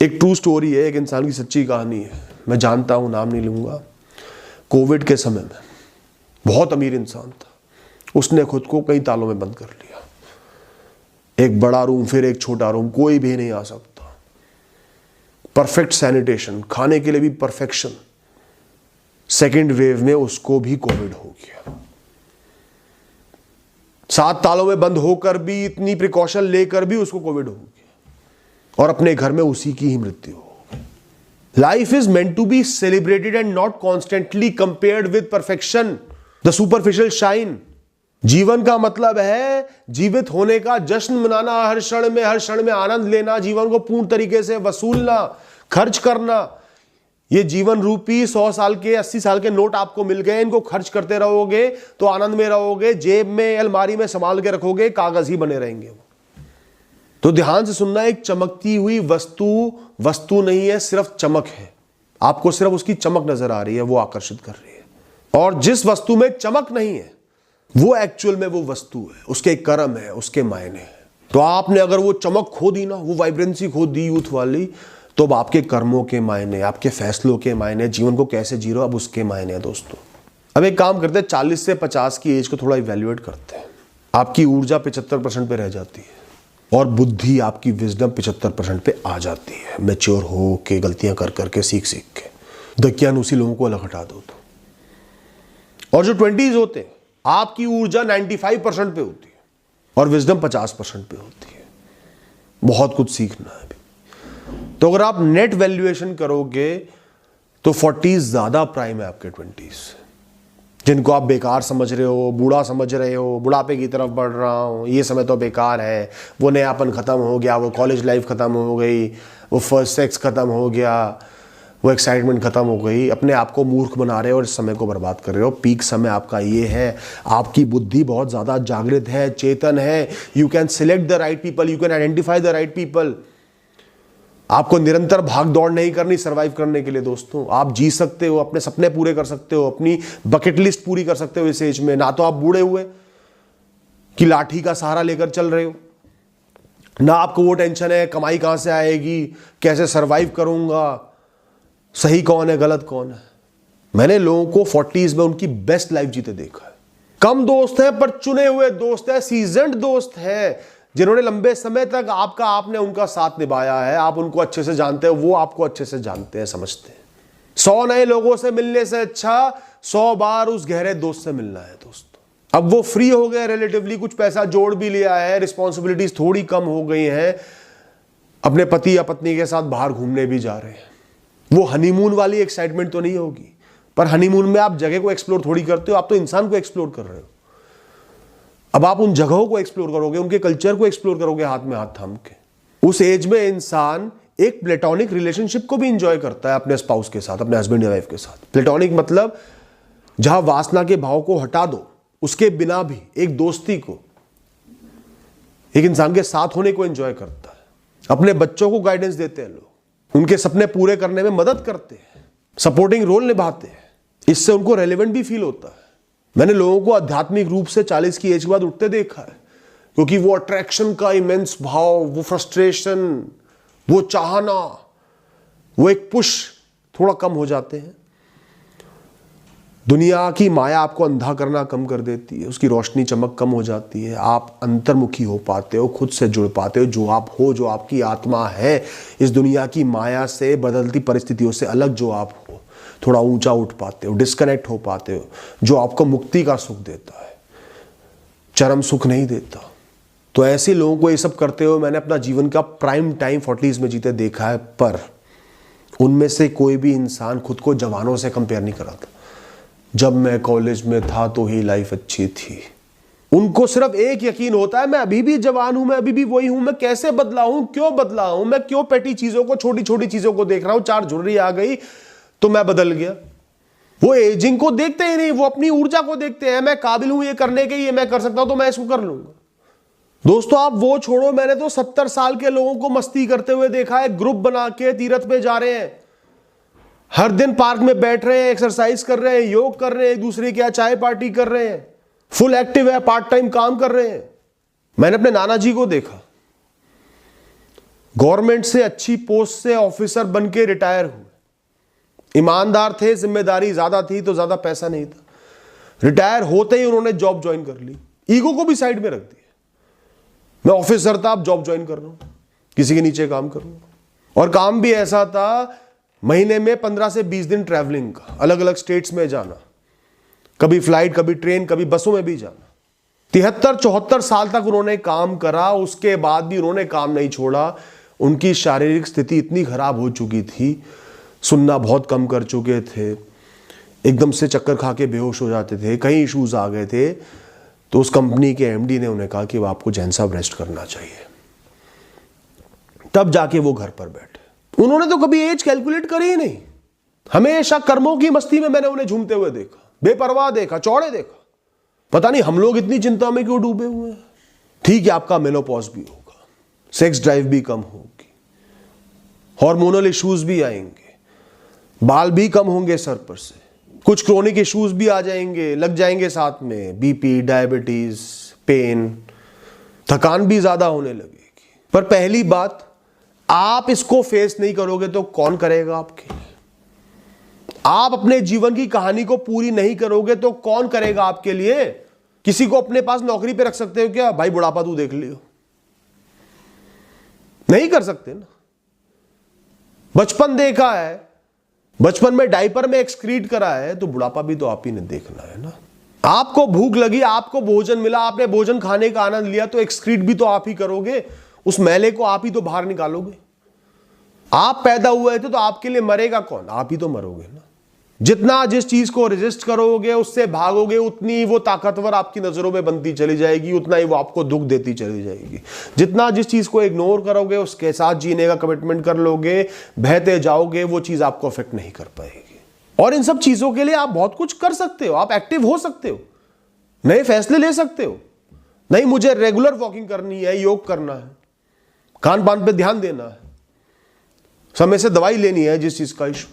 एक true story है, एक इंसान की सच्ची कहानी है। मैं जानता हूं, नाम नहीं लूंगा। कोविड के समय में बहुत अमीर इंसान था, उसने खुद को कई तालों में बंद कर लिया। एक बड़ा रूम, फिर एक छोटा रूम, कोई भी नहीं आ सकता। परफेक्ट सैनिटेशन, खाने के लिए भी परफेक्शन। सेकेंड वेव में उसको भी कोविड हो गया। 7 तालों में बंद होकर भी, इतनी प्रिकॉशन लेकर भी उसको कोविड हो गया और अपने घर में उसी की ही मृत्यु हो गई। Life is meant to be celebrated and not constantly compared with perfection, the superficial shine. जीवन का मतलब है जीवित होने का जश्न मनाना, हर क्षण में आनंद लेना, जीवन को पूर्ण तरीके से वसूलना, खर्च करना। ये जीवन रूपी 100 साल के 80 साल के नोट आपको मिल गए, इनको खर्च करते रहोगे तो आनंद में रहोगे, जेब में अलमारी में संभाल के रखोगे, कागज ही बने रहेंगे वो। तो ध्यान से सुनना, एक चमकती हुई वस्तु नहीं है, सिर्फ चमक है। आपको सिर्फ उसकी चमक नजर आ रही है, वो आकर्षित कर रही है। और जिस वस्तु में चमक नहीं है वो एक्चुअल में वो वस्तु है, उसके कर्म है, उसके मायने हैं। तो आपने अगर वो चमक खो दी ना, वो वाइब्रेंसी खो दी यूथ वाली, तो अब आपके कर्मों के मायने, आपके फैसलों के मायने, जीवन को कैसे जी रहे हो अब उसके मायने हैं दोस्तों। अब एक काम करते हैं, 40 से 50 की एज को थोड़ा इवैल्यूएट करते हैं। आपकी ऊर्जा 75% पे रह जाती है और बुद्धि, आपकी विजडम 75% पे आ जाती है। मैच्योर हो के, गलतियां कर करके, सीख के। दकियान उसी लोगों को अलग हटा दो तो। और जो 20s होते हैं, आपकी ऊर्जा 95% पे होती है और विजडम 50% पे होती है। बहुत कुछ सीखना है अभी। तो अगर आप नेट वैल्यूएशन करोगे तो 40s ज्यादा प्राइम है आपके 20s, जिनको आप बेकार समझ रहे हो, बूढ़ा समझ रहे हो, बुढ़ापे की तरफ बढ़ रहा हूं, ये समय तो बेकार है, वो नयापन खत्म हो गया, वो कॉलेज लाइफ खत्म हो गई, वो फर्स्ट सेक्स खत्म हो गया, वो एक्साइटमेंट खत्म हो गई। अपने आप को मूर्ख बना रहे हो और इस समय को बर्बाद कर रहे हो। पीक समय आपका ये है, आपकी बुद्धि बहुत ज्यादा जागृत है, चेतन है। You can select the right people, you can identify the right people. आपको निरंतर भाग दौड़ नहीं करनी सर्वाइव करने के लिए दोस्तों। आप जी सकते हो, अपने सपने पूरे कर सकते हो, अपनी बकेट लिस्ट पूरी कर सकते हो इस एज में। ना तो आप बूढ़े हुए कि लाठी का सहारा लेकर चल रहे हो, ना आपको वो टेंशन है कमाई कहां से आएगी, कैसे सर्वाइव करूंगा, सही कौन है गलत कौन है। मैंने लोगों को 40s में उनकी बेस्ट लाइफ जीते देखा है। कम दोस्त हैं पर चुने हुए दोस्त हैं, सीजन्ड दोस्त हैं, जिन्होंने लंबे समय तक आपने उनका साथ निभाया है। आप उनको अच्छे से जानते हो, वो आपको अच्छे से जानते हैं, समझते हैं। 100 नए लोगों से मिलने से अच्छा 100 बार उस गहरे दोस्त से मिलना है दोस्तों। अब वो फ्री हो गए रिलेटिवली, कुछ पैसा जोड़ भी लिया है, रिस्पॉन्सिबिलिटीज थोड़ी कम हो गई हैं, अपने पति या पत्नी के साथ बाहर घूमने भी जा रहे हैं। वो हनीमून वाली एक्साइटमेंट तो नहीं होगी, पर हनीमून में आप जगह को एक्सप्लोर थोड़ी करते हो, आप तो इंसान को एक्सप्लोर कर रहे हो। अब आप उन जगहों को एक्सप्लोर करोगे, उनके कल्चर को एक्सप्लोर करोगे हाथ में हाथ थाम के। उस एज में इंसान एक प्लेटोनिक रिलेशनशिप को भी इंजॉय करता है अपने स्पाउस के साथ, अपने हस्बैंड या वाइफ के साथ। प्लेटोनिक मतलब जहां वासना के भाव को हटा दो, उसके बिना भी एक दोस्ती को, एक इंसान के साथ होने को एंजॉय करता है। अपने बच्चों को गाइडेंस देते हैं लोग, उनके सपने पूरे करने में मदद करते हैं, सपोर्टिंग रोल निभाते हैं। इससे उनको रेलेवेंट भी फील होता है। मैंने लोगों को आध्यात्मिक रूप से 40 की एज के बाद उठते देखा है, क्योंकि वो अट्रैक्शन का इमेंस भाव, वो फ्रस्ट्रेशन, वो चाहना, वो एक पुश थोड़ा कम हो जाते हैं। दुनिया की माया आपको अंधा करना कम कर देती है, उसकी रोशनी चमक कम हो जाती है। आप अंतर्मुखी हो पाते हो, खुद से जुड़ पाते हो, जो आप हो, जो आपकी आत्मा है, इस दुनिया की माया से, बदलती परिस्थितियों से अलग जो आप हो, थोड़ा ऊंचा उठ पाते हो, डिस्कनेक्ट हो पाते हो, जो आपको मुक्ति का सुख देता है, चरम सुख नहीं देता। तो ऐसे लोगों को ये सब करते हुए मैंने अपना जीवन का प्राइम टाइम 40s में जीते देखा है। पर उनमें से कोई भी इंसान खुद को जवानों से कंपेयर नहीं कराता। जब मैं कॉलेज में था तो ही लाइफ अच्छी थी। उनको सिर्फ एक यकीन होता है, मैं अभी भी जवान हूं, मैं अभी भी वही हूं, मैं कैसे बदला हूं, क्यों बदला हूं, मैं क्यों पेटी चीजों को, छोटी छोटी चीजों को देख रहा हूं, 4 झुर्री आ गई तो मैं बदल गया। वो एजिंग को देखते ही नहीं, वो अपनी ऊर्जा को देखते हैं। मैं काबिल हूं ये करने के, ये मैं कर सकता हूं तो मैं इसको कर लूंगा। दोस्तों आप वो छोड़ो, मैंने तो 70 साल के लोगों को मस्ती करते हुए देखा है, ग्रुप बना के तीरथ पे जा रहे हैं, हर दिन पार्क में बैठ रहे हैं, एक्सरसाइज कर रहे हैं, योग कर रहे हैं, एक दूसरे के यहाँ चाय पार्टी कर रहे हैं, फुल एक्टिव है, पार्ट टाइम काम कर रहे हैं। मैंने अपने नाना जी को देखा, गवर्नमेंट से अच्छी पोस्ट से ऑफिसर बन के रिटायर हुए, ईमानदार थे, जिम्मेदारी ज्यादा थी तो ज्यादा पैसा नहीं था, रिटायर होते ही उन्होंने जॉब ज्वाइन कर ली, ईगो को भी साइड में रख दिया। मैं ऑफिसर था, अब जॉब ज्वाइन कर रहा हूं, किसी के नीचे काम कर रहा हूं। और काम भी ऐसा था, महीने में 15 से 20 दिन ट्रैवलिंग का, अलग अलग स्टेट्स में जाना, कभी फ्लाइट, कभी ट्रेन, कभी बसों में भी जाना। 73-74 साल तक उन्होंने काम करा, उसके बाद भी उन्होंने काम नहीं छोड़ा। उनकी शारीरिक स्थिति इतनी खराब हो चुकी थी, सुनना बहुत कम कर चुके थे, एकदम से चक्कर खा के बेहोश हो जाते थे, कई इश्यूज आ गए थे। तो उस कंपनी के एमडी ने उन्हें कहा कि वो आपको जैन साहब रेस्ट करना चाहिए। तब जाके वो घर पर बैठे। उन्होंने तो कभी एज कैलकुलेट करी ही नहीं, हमेशा कर्मों की मस्ती में मैंने उन्हें झूमते हुए देखा, बेपरवाह देखा, चौड़े देखा। पता नहीं हम लोग इतनी चिंता में क्यों डूबे हुए हैं। ठीक है, आपका मेनोपॉज भी होगा, सेक्स ड्राइव भी कम होगी, हार्मोनल इश्यूज भी आएंगे, बाल भी कम होंगे सर पर से, कुछ क्रोनिक इश्यूज भी आ जाएंगे, लग जाएंगे साथ में, बीपी, डायबिटीज, पेन, थकान भी ज्यादा होने लगेगी। पर पहली बात, आप इसको फेस नहीं करोगे तो कौन करेगा आपके लिए? आप अपने जीवन की कहानी को पूरी नहीं करोगे तो कौन करेगा आपके लिए? किसी को अपने पास नौकरी पे रख सकते हो क्या? भाई बुढ़ापा तू देख लियो, नहीं कर सकते ना। बचपन देखा है, बचपन में डायपर में एक्सक्रीट करा है, तो बुढ़ापा भी तो आप ही ने देखना है ना। आपको भूख लगी, आपको भोजन मिला, आपने भोजन खाने का आनंद लिया, तो एक्सक्रीट भी तो आप ही करोगे, उस मैले को आप ही तो बाहर निकालोगे। आप पैदा हुए थे तो आपके लिए मरेगा कौन? आप ही तो मरोगे ना। जितना जिस चीज को रेजिस्ट करोगे, उससे भागोगे, उतनी वो ताकतवर आपकी नजरों में बनती चली जाएगी, उतना ही वो आपको दुख देती चली जाएगी। जितना जिस चीज को इग्नोर करोगे, उसके साथ जीने का कमिटमेंट कर लोगे, बहते जाओगे, वो चीज आपको अफेक्ट नहीं कर पाएगी। और इन सब चीजों के लिए आप बहुत कुछ कर सकते हो, आप एक्टिव हो सकते हो, नए फैसले ले सकते हो। नहीं मुझे रेगुलर वॉकिंग करनी है, योग करना है, खान पान पे ध्यान देना है, समय से दवाई लेनी है जिस चीज का issue.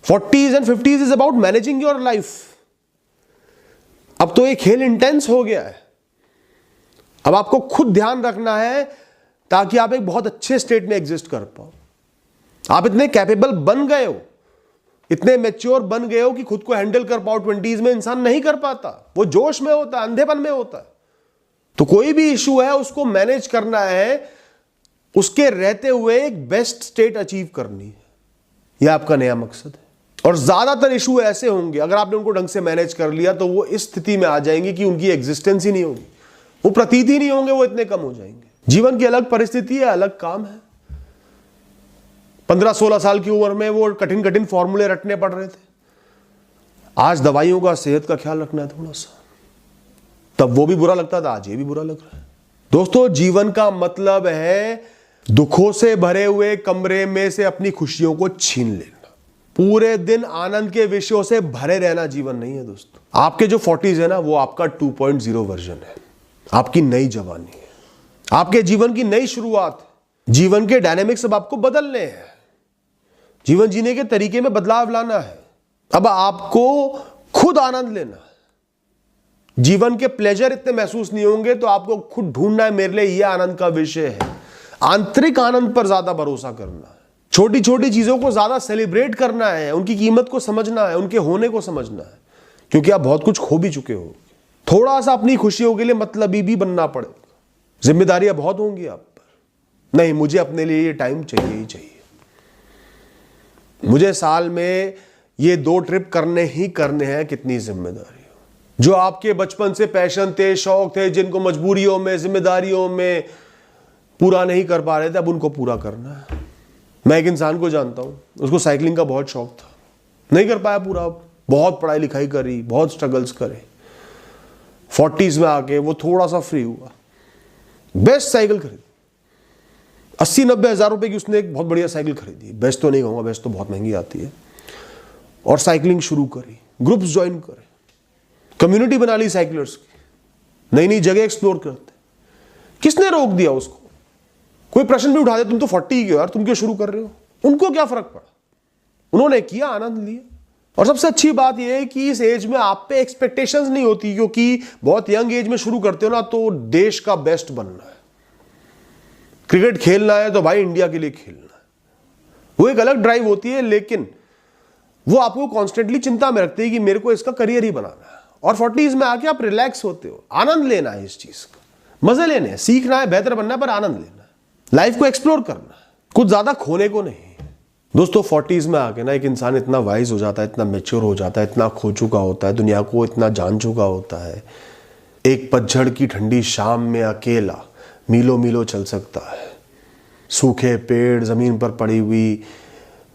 40s and 50s is about managing your life. अब तो ये खेल इंटेंस हो गया है, अब आपको खुद ध्यान रखना है ताकि आप एक बहुत अच्छे स्टेट में एग्जिस्ट कर पाओ। आप इतने कैपेबल बन गए हो, इतने मैच्योर बन गए हो कि खुद को हैंडल कर पाओ। 20s में इंसान नहीं कर पाता, वो जोश में होता है, अंधेपन में होता है। तो कोई भी इशू है उसको मैनेज करना है, उसके रहते हुए एक बेस्ट स्टेट अचीव करनी है, यह आपका नया मकसद है। और ज्यादातर इशू ऐसे होंगे, अगर आपने उनको ढंग से मैनेज कर लिया तो वो इस स्थिति में आ जाएंगे कि उनकी एग्जिस्टेंस ही नहीं होगी, वो प्रतीत ही नहीं होंगे, वो इतने कम हो जाएंगे। जीवन की अलग परिस्थिति है, अलग काम है। 15-16 साल की उम्र में वो कठिन कठिन फॉर्मूले रटने पड़ रहे थे, आज दवाइयों का, सेहत का ख्याल रखना है थोड़ा सा। तब वो भी बुरा लगता था, आज ये भी बुरा लग रहा है। दोस्तों, जीवन का मतलब है दुखों से भरे हुए कमरे में से अपनी खुशियों को छीन लेना। पूरे दिन आनंद के विषयों से भरे रहना जीवन नहीं है दोस्तों। आपके जो 40s है ना, वो आपका 2.0 वर्जन है, आपकी नई जवानी है, आपके जीवन की नई शुरुआत है। जीवन के डायनेमिक्स अब आपको बदलने हैं, जीवन जीने के तरीके में बदलाव लाना है। अब आपको खुद आनंद लेना है। जीवन के प्लेजर इतने महसूस नहीं होंगे तो आपको खुद ढूंढना है, मेरे लिए यह आनंद का विषय है। आंतरिक आनंद पर ज्यादा भरोसा करना है, छोटी छोटी चीजों को ज्यादा सेलिब्रेट करना है, उनकी कीमत को समझना है, उनके होने को समझना है, क्योंकि आप बहुत कुछ खो भी चुके हो। थोड़ा सा अपनी खुशियों के लिए मतलबी भी बनना पड़ेगा। जिम्मेदारियां बहुत होंगी आप पर। नहीं, मुझे अपने लिए ये टाइम चाहिए ही चाहिए, मुझे साल में ये 2 ट्रिप करने ही करने हैं। कितनी जिम्मेदारी हो। जो आपके बचपन से पैशन थे, शौक थे, जिनको मजबूरियों में, जिम्मेदारियों में पूरा नहीं कर पा रहे थे, अब उनको पूरा करना है। मैं एक इंसान को जानता हूं, उसको साइकिलिंग का बहुत शौक था, नहीं कर पाया पूरा। बहुत पढ़ाई लिखाई करी, बहुत स्ट्रगल्स करे, 40s में आके वो थोड़ा सा फ्री हुआ, बेस्ट साइकिल खरीदी, 80-90 हज़ार रुपए की उसने एक बहुत बढ़िया साइकिल खरीदी। बेस्ट तो नहीं कहूँगा, बेस्ट तो बहुत महंगी आती है। और साइकिलिंग शुरू करी, ग्रुप्स ज्वाइन करे, कम्युनिटी बना ली साइकिलर्स की, नई नई जगह एक्सप्लोर करते। किसने रोक दिया उसको? कोई प्रश्न भी उठा दे, तुम तो 40 के हो यार, तुम क्यों शुरू कर रहे हो? उनको क्या फर्क पड़ा? उन्होंने किया, आनंद लिया। और सबसे अच्छी बात यह है कि इस एज में आप पे एक्सपेक्टेशंस नहीं होती, क्योंकि बहुत यंग एज में शुरू करते हो ना, तो देश का बेस्ट बनना है, क्रिकेट खेलना है तो भाई इंडिया के लिए खेलना है, वो एक अलग ड्राइव होती है, लेकिन वो आपको कॉन्स्टेंटली चिंता में रखती है कि मेरे को इसका करियर ही बनाना है। और 40s में आके आप रिलैक्स होते हो, आनंद लेना है इस चीज का, मजे लेने हैं, सीखना है, बेहतर बनना है, पर आनंद लेना है, लाइफ को एक्सप्लोर करना है, कुछ ज्यादा खोने को नहीं। दोस्तों 40s में आके ना एक इंसान इतना वाइज हो जाता है, इतना मैच्योर हो जाता है, इतना खो चुका होता है, दुनिया को इतना जान चुका होता है, एक पतझड़ की ठंडी शाम में अकेला मीलों मीलों चल सकता है, सूखे पेड़, जमीन पर पड़ी हुई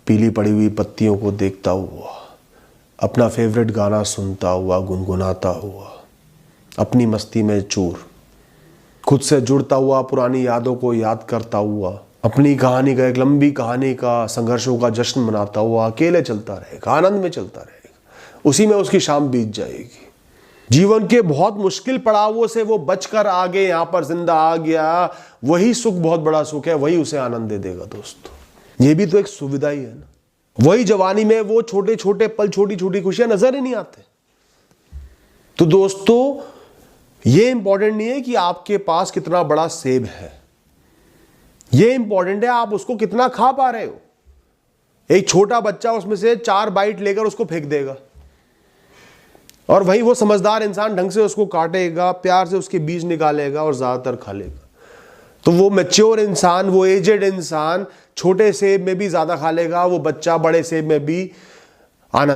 पीली पड़ी हुई पत्तियों को देखता हुआ, अपना फेवरेट गाना सुनता हुआ, गुनगुनाता हुआ, अपनी मस्ती में चूर, खुद से जुड़ता हुआ, पुरानी यादों को याद करता हुआ, अपनी कहानी का, एक लंबी कहानी का, संघर्षों का जश्न मनाता हुआ अकेले चलता रहेगा, आनंद में चलता रहेगा, उसी में उसकी शाम बीत जाएगी। जीवन के बहुत मुश्किल पड़ावों से वो बचकर आगे यहां पर जिंदा आ गया, वही सुख बहुत बड़ा सुख है, वही उसे आनंद दे देगा। दोस्तों ये भी तो एक सुविधा ही है ना, वही जवानी में वो छोटे छोटे पल, छोटी छोटी खुशियां नजर ही नहीं आते। तो दोस्तों ये इंपॉर्टेंट नहीं है कि आपके पास कितना बड़ा सेब है, ये इंपॉर्टेंट है आप उसको कितना खा पा रहे हो। एक छोटा बच्चा उसमें से 4 बाइट लेकर उसको फेंक देगा, और वहीं वो समझदार इंसान ढंग से उसको काटेगा, प्यार से उसके बीज निकालेगा और ज्यादातर खा लेगा। तो वो मैच्योर इंसान, वो एजेड इंसान छोटे सेब में भी ज्यादा खा लेगा, वो बच्चा बड़े सेब में भी